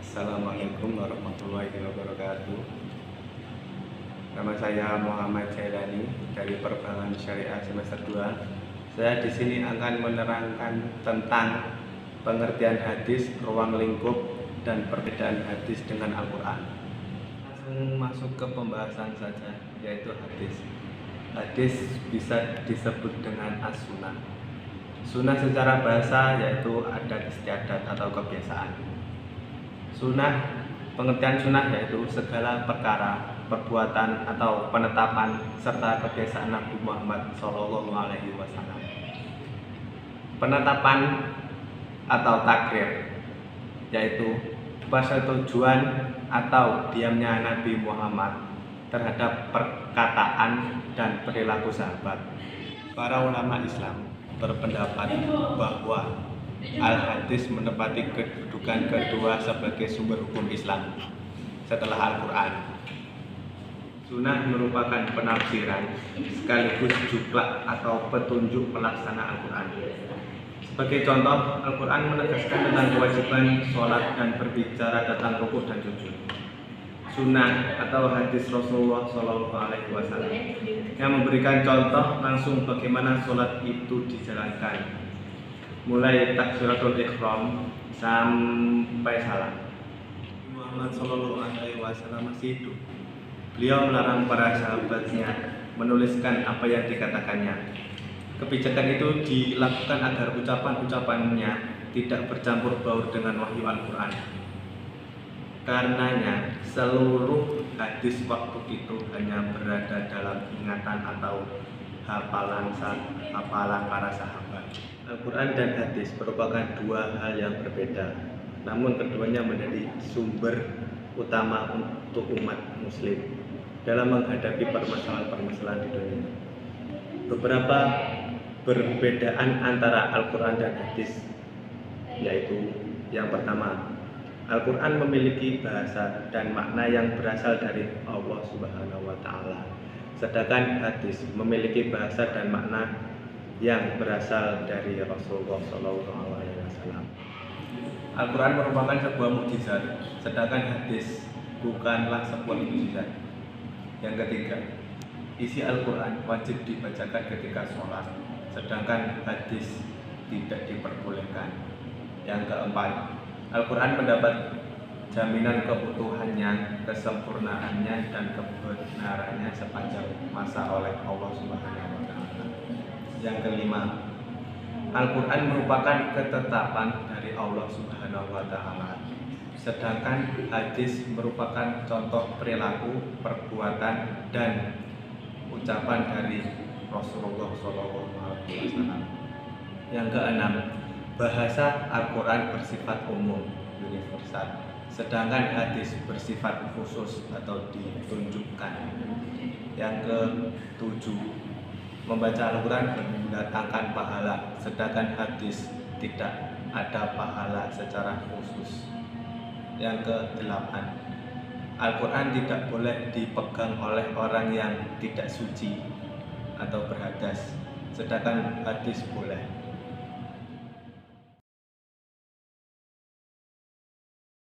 Assalamualaikum warahmatullahi wabarakatuh. Nama saya Muhammad Jailani dari Perbankan Syariah semester 2. Saya di sini akan menerangkan tentang pengertian hadis, ruang lingkup, dan perbedaan hadis dengan Al-Quran. Langsung masuk ke pembahasan saja, yaitu hadis. Hadis bisa disebut dengan as-sunnah. Sunnah secara bahasa yaitu adat istiadat atau kebiasaan. Sunnah, pengertian sunnah yaitu segala perkara, perbuatan atau penetapan serta kebiasaan Nabi Muhammad SAW. Penetapan atau takrir yaitu persetujuan atau diamnya Nabi Muhammad terhadap perkataan dan perilaku sahabat. Para ulama Islam berpendapat bahwa Al-Hadis menempati kedudukan kedua sebagai sumber hukum Islam setelah Al-Quran. Sunnah merupakan penafsiran sekaligus juklak atau petunjuk pelaksana Al-Quran. Sebagai contoh, Al-Quran menegaskan tentang kewajiban sholat dan berbicara tentang rukuk dan sujud. Sunnah atau hadis Rasulullah SAW yang memberikan contoh langsung bagaimana sholat itu dijalankan, mulai takbiratul ihram sampai salam. Muhammad SAW masih hidup. Beliau melarang para sahabatnya menuliskan apa yang dikatakannya. Kebijakan itu dilakukan agar ucapan-ucapannya tidak bercampur baur dengan wahyu Al-Quran. Karenanya seluruh hadis waktu itu hanya berada dalam ingatan atau hafalan para sahabat. Al-Quran dan hadis merupakan dua hal yang berbeda, namun keduanya menjadi sumber utama untuk umat muslim dalam menghadapi permasalahan-permasalahan di dunia. Beberapa perbedaan antara Al-Quran dan hadis yaitu yang pertama, Al-Quran memiliki bahasa dan makna yang berasal dari Allah Subhanahu wa Ta'ala, sedangkan hadis memiliki bahasa dan makna yang berasal dari Rasulullah SAW. Al-Quran merupakan sebuah mukjizat, sedangkan hadis bukanlah sebuah mukjizat. Yang ketiga, isi Al-Quran wajib dibacakan ketika sholat, sedangkan hadis tidak diperbolehkan. Yang keempat, Al-Quran mendapat jaminan keutuhannya, kesempurnaannya, dan kebenarannya sepanjang masa oleh Allah Subhanahu wa Ta'ala. Yang kelima, Al-Quran merupakan ketetapan dari Allah Subhanahu wa Ta'ala, sedangkan hadis merupakan contoh perilaku, perbuatan, dan ucapan dari Rasulullah SAW. Yang keenam, bahasa Al-Quran bersifat umum, universal, sedangkan hadis bersifat khusus atau ditunjukkan. Yang ketujuh, membaca Al-Quran mendatangkan pahala, sedangkan hadis tidak ada pahala secara khusus. Yang kedelapan, Al-Quran tidak boleh dipegang oleh orang yang tidak suci atau berhadas, sedangkan hadis boleh.